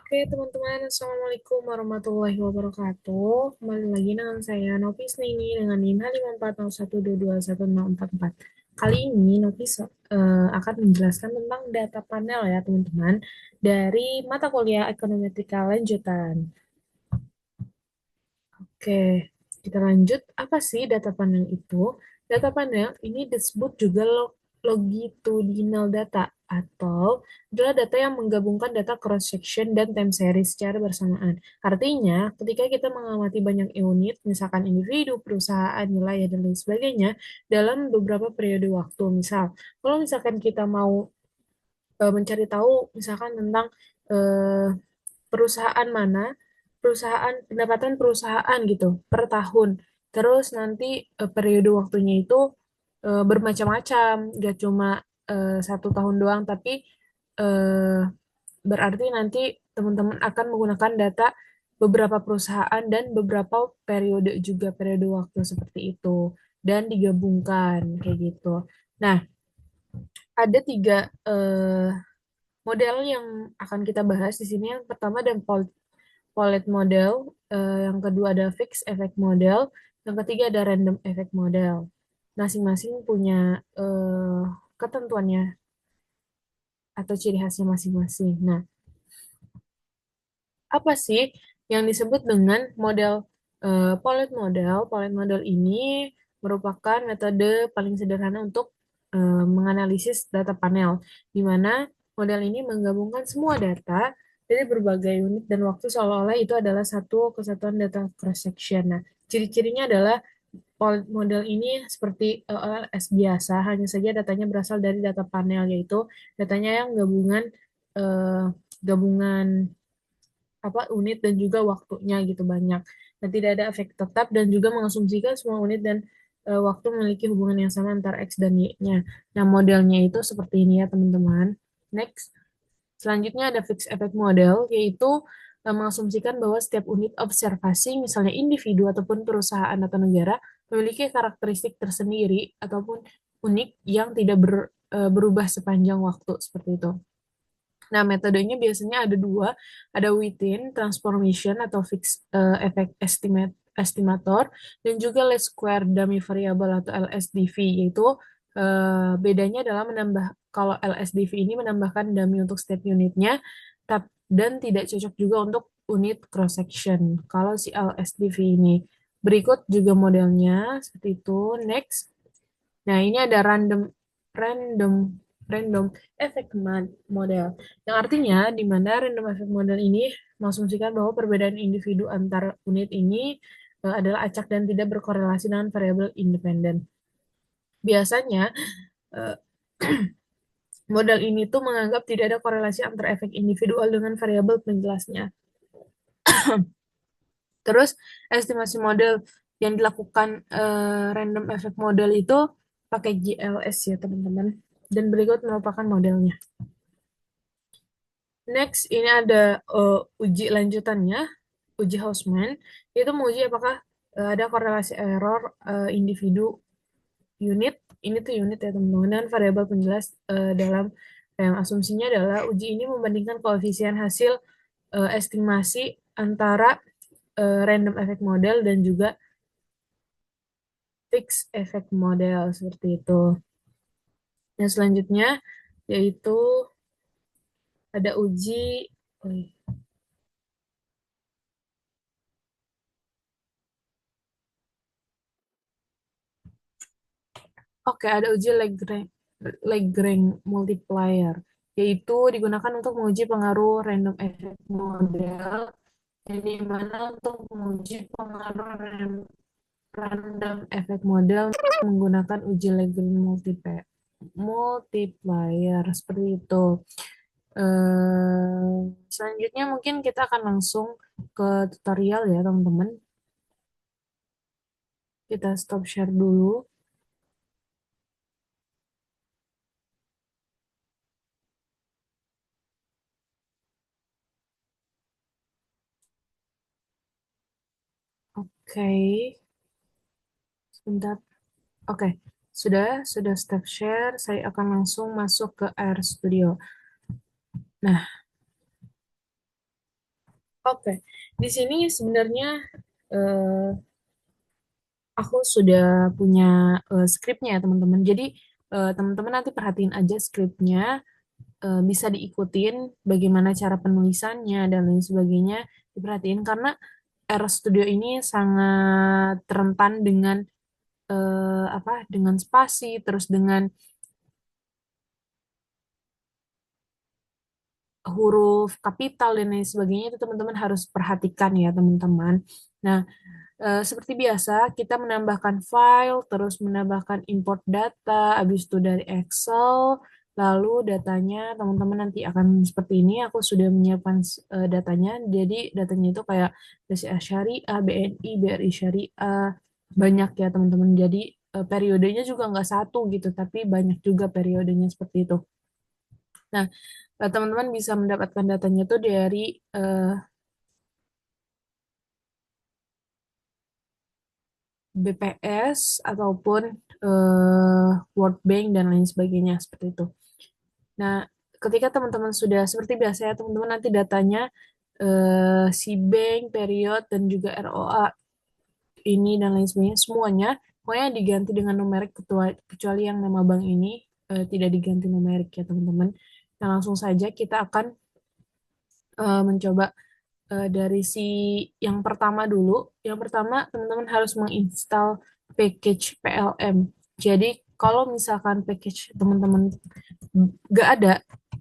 Oke, teman-teman, Assalamualaikum warahmatullahi wabarakatuh. Kembali lagi dengan saya, Nofis ini dengan NIM H541221044. Kali ini, Nofis akan menjelaskan tentang data panel ya, teman-teman, dari mata kuliah Ekonometrika Lanjutan. Oke, kita lanjut. Apa sih data panel itu? Data panel ini disebut juga longitudinal data atau adalah data yang menggabungkan data cross-section dan time series secara bersamaan. Artinya, ketika kita mengamati banyak unit, misalkan individu, perusahaan, wilayah, dan lain sebagainya, dalam beberapa periode waktu. Misal, kalau misalkan kita mau mencari tahu misalkan tentang eh, perusahaan mana, perusahaan pendapatan perusahaan gitu per tahun. Terus nanti periode waktunya itu bermacam-macam, gak cuma 1 tahun doang, tapi eh, berarti nanti teman-teman akan menggunakan data beberapa perusahaan dan beberapa periode juga periode waktu seperti itu dan digabungkan kayak gitu. Nah, ada tiga model yang akan kita bahas di sini. Yang pertama ada Pollet model, yang kedua ada fixed effect model, yang ketiga ada random effect model. Masing-masing punya ketentuannya atau ciri khasnya masing-masing. Nah, apa sih yang disebut dengan model Pollet model? Pollet model ini merupakan metode paling sederhana untuk menganalisis data panel, di mana model ini menggabungkan semua data dari berbagai unit dan waktu seolah-olah itu adalah satu kesatuan data cross-section. Nah, ciri-cirinya adalah model ini seperti OLS biasa, hanya saja datanya berasal dari data panel, yaitu datanya yang eh, gabungan apa unit dan juga waktunya gitu banyak. Dan tidak ada efek tetap dan juga mengasumsikan semua unit dan waktu memiliki hubungan yang sama antara X dan Y-nya. Nah, modelnya itu seperti ini ya, teman-teman. Next. Selanjutnya ada fixed effect model, yaitu mengasumsikan bahwa setiap unit observasi, misalnya individu ataupun perusahaan atau negara, memiliki karakteristik tersendiri ataupun unik yang tidak berubah sepanjang waktu, seperti itu. Nah, metodenya biasanya ada dua, ada within transformation atau fixed effect estimator, dan juga least square dummy variable atau LSDV, yaitu bedanya adalah menambah, kalau LSDV ini menambahkan dummy untuk setiap unitnya, dan tidak cocok juga untuk unit cross section. Kalau si LSDV ini berikut juga modelnya seperti itu. Next. Nah, ini ada random random effect model. Yang artinya di mana random effect model ini mengasumsikan bahwa perbedaan individu antar unit ini adalah acak dan tidak berkorelasi dengan variabel independen. Biasanya eh, model ini tuh menganggap tidak ada korelasi antara efek individual dengan variabel penjelasnya. Terus estimasi model yang dilakukan random effect model itu pakai GLS ya, teman-teman. Dan berikut merupakan modelnya. Next, ini ada uji lanjutannya, uji Hausman, yaitu menguji apakah ada korelasi error individu unit, ini tuh unit ya teman-teman, dan variabel penjelas dalam yang asumsinya adalah uji ini membandingkan koefisien hasil estimasi antara random effect model dan juga fixed effect model seperti itu. Yang selanjutnya yaitu ada uji, oke, ada uji Lagrange multiplier, yaitu digunakan untuk menguji pengaruh random effect model, yang dimana untuk menguji pengaruh random effect model menggunakan uji Lagrange multiplier seperti itu. Selanjutnya mungkin kita akan langsung ke tutorial ya teman-teman. Kita stop share dulu. Oke, sebentar. Oke, sudah stop share. Saya akan langsung masuk ke Air Studio. Nah, Oke, di sini sebenarnya eh, aku sudah punya skripnya ya teman-teman. Jadi teman-teman nanti perhatiin aja skripnya, bisa diikutin bagaimana cara penulisannya dan lain sebagainya, diperhatiin karena RStudio ini sangat rentan dengan apa? Dengan spasi, terus dengan huruf kapital dan lain sebagainya itu teman-teman harus perhatikan ya teman-teman. Nah, seperti biasa, kita menambahkan file, terus menambahkan import data, habis itu dari Excel, lalu datanya teman-teman nanti akan seperti ini. Aku sudah menyiapkan datanya, jadi datanya itu kayak BCA Syariah, BNI, BRI Syariah, banyak ya teman-teman. Jadi periodenya juga nggak satu gitu, tapi banyak juga periodenya seperti itu. Nah, teman-teman bisa mendapatkan datanya tuh dari eh, BPS ataupun World Bank dan lain sebagainya seperti itu. Nah, ketika teman-teman sudah seperti biasa ya teman-teman nanti datanya si bank, period dan juga ROA ini dan lain sebagainya semuanya pokoknya diganti dengan numerik kecuali yang nama bank ini tidak diganti numerik ya teman-teman. Nah, langsung saja kita akan mencoba dari si yang pertama dulu. Yang pertama, teman-teman harus menginstal package PLM. Jadi, kalau misalkan package teman-teman nggak ada,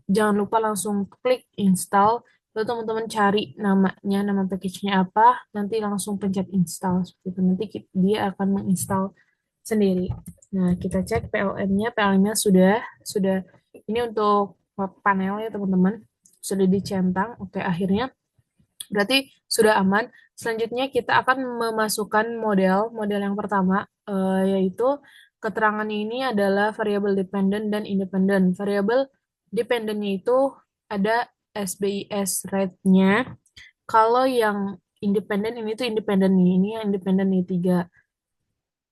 jangan lupa langsung klik install. Lalu teman-teman cari namanya, nama package-nya apa, nanti langsung pencet install. Seperti itu. Nanti dia akan menginstal sendiri. Nah, kita cek PLM-nya. PLM-nya sudah. Ini untuk panel ya teman-teman. Sudah dicentang. Oke, akhirnya berarti sudah aman. Selanjutnya kita akan memasukkan model yang pertama, yaitu keterangan ini adalah variabel dependent dan independent. Variabel dependentnya itu ada SBIS rate-nya. Kalau yang independent ini tuh independent nih, ini yang independent nih tiga.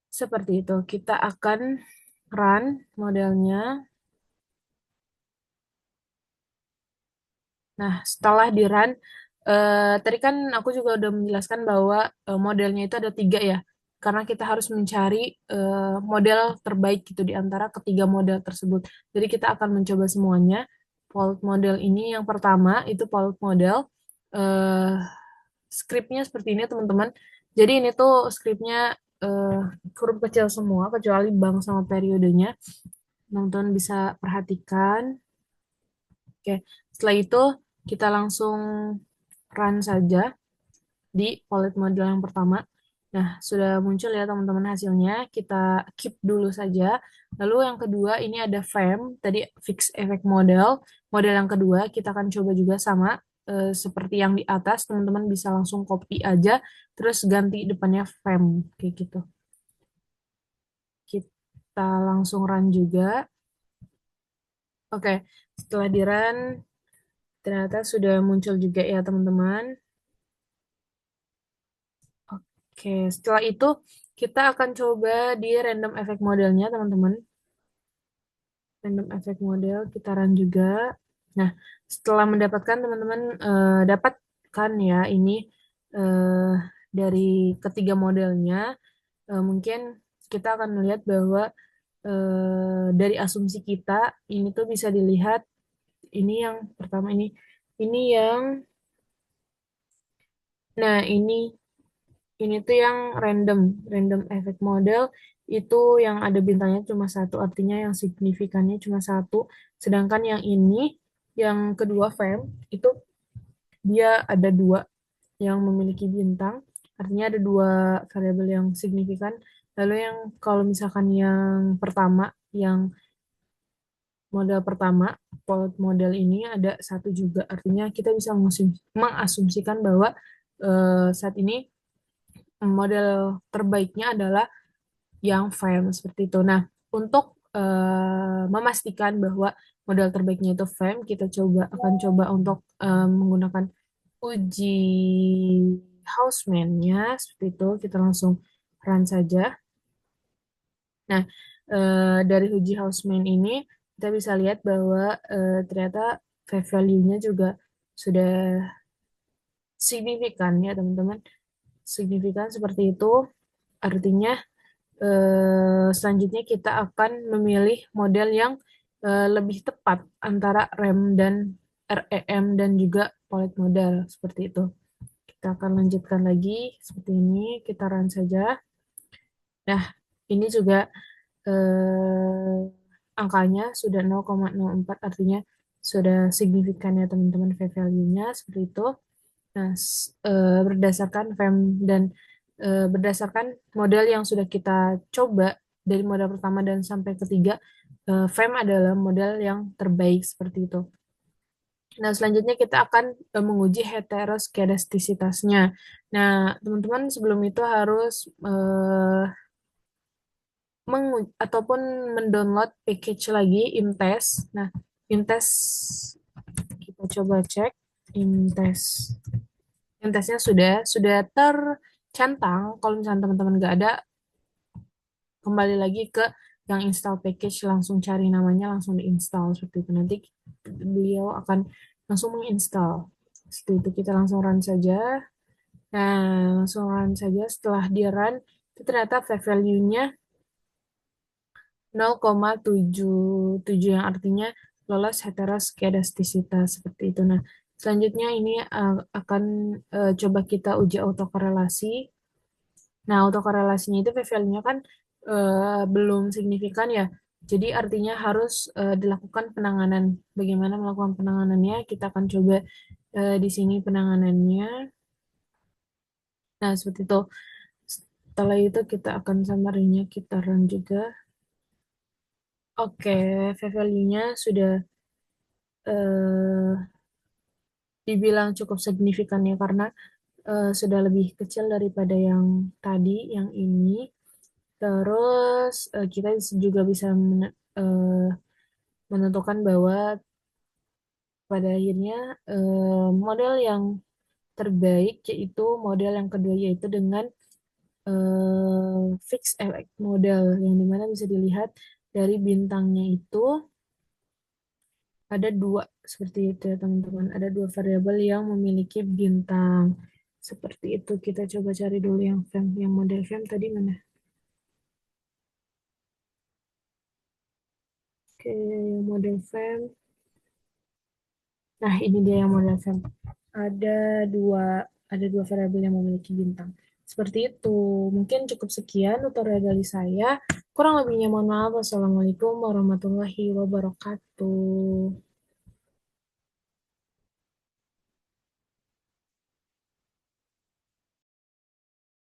Seperti itu. Kita akan run modelnya. Nah, setelah di run, tadi kan aku juga udah menjelaskan bahwa modelnya itu ada tiga ya, karena kita harus mencari model terbaik gitu di antara ketiga model tersebut. Jadi kita akan mencoba semuanya. Polled model ini yang pertama itu polled model. eh Skripnya seperti ini teman-teman. Jadi ini tuh skripnya eh, huruf kecil semua kecuali bank sama periodenya. Teman-teman bisa perhatikan. Oke, setelah itu kita langsung run saja di pollet model yang pertama. Nah, sudah muncul ya teman-teman hasilnya. Kita keep dulu saja. Lalu yang kedua ini ada frame, tadi fix effect model. Model yang kedua kita akan coba juga sama seperti yang di atas. Teman-teman bisa langsung copy aja, terus ganti depannya frame kayak gitu. Kita langsung run juga. Oke, setelah di run ternyata sudah muncul juga ya teman-teman. Oke, setelah itu kita akan coba di random effect modelnya, teman-teman. Random effect model kita run juga. Nah, setelah mendapatkan teman-teman dapatkan ya ini eh, dari ketiga modelnya, mungkin kita akan melihat bahwa dari asumsi kita ini tuh bisa dilihat ini yang pertama ini yang nah ini tuh yang random, random effect model itu yang ada bintangnya cuma satu, artinya yang signifikannya cuma satu. Sedangkan yang ini, yang kedua frame, itu dia ada dua yang memiliki bintang, artinya ada dua variabel yang signifikan. Lalu yang kalau misalkan yang pertama, yang model pertama, Pollock model ini ada satu juga, artinya kita bisa mengasumsikan bahwa saat ini model terbaiknya adalah yang firm seperti itu. Nah, untuk memastikan bahwa modal terbaiknya itu firm, kita akan coba untuk menggunakan uji Houseman-nya seperti itu. Kita langsung run saja. Nah, dari uji Houseman ini kita bisa lihat bahwa ternyata value-nya juga sudah signifikan ya teman-teman. Signifikan seperti itu artinya selanjutnya kita akan memilih model yang lebih tepat antara RAM dan RAM dan juga poled model seperti itu. Kita akan lanjutkan lagi seperti ini, kita run saja. Nah, ini juga eh, angkanya sudah 0,04 artinya sudah signifikan ya teman-teman value-nya seperti itu. Nah, berdasarkan FEM dan berdasarkan model yang sudah kita coba dari model pertama dan sampai ketiga, FEM adalah model yang terbaik seperti itu. Nah, selanjutnya kita akan menguji heteroskedastisitasnya. Nah, teman-teman sebelum itu harus ataupun mendownload package lagi Imtest. Nah, Imtest kita coba cek Imtest. Imtestnya sudah tercentang. Kalau misalnya teman-teman nggak ada, kembali lagi ke yang install package, langsung cari namanya, langsung diinstal seperti itu. Nanti beliau akan langsung menginstal. Seperti itu kita langsung run saja. Nah, langsung run saja. Setelah di run, itu ternyata value-nya 0,77 yang artinya lolos heteroskedastisitas seperti itu. Nah, selanjutnya ini akan coba kita uji autokorelasi. Nah, autokorelasinya itu value-nya kan belum signifikan ya. Jadi artinya harus dilakukan penanganan. Bagaimana melakukan penanganannya? Kita akan coba di sini penanganannya. Nah, seperti itu. Setelah itu kita akan summary-nya kita run juga. Oke, value-nya sudah eh, dibilang cukup signifikan ya karena sudah lebih kecil daripada yang tadi, yang ini. Terus kita juga bisa menentukan bahwa pada akhirnya model yang terbaik yaitu model yang kedua yaitu dengan fixed effect model yang dimana bisa dilihat dari bintangnya itu ada dua seperti itu ya teman-teman. Ada dua variabel yang memiliki bintang. Seperti itu kita coba cari dulu yang frame, yang model frame tadi mana? Oke, yang model frame. Nah, ini dia yang model frame. Ada dua ada dua variabel yang memiliki bintang. Seperti itu. Mungkin cukup sekian tutorial dari saya. Kurang lebihnya mohon maaf. Wassalamualaikum warahmatullahi wabarakatuh.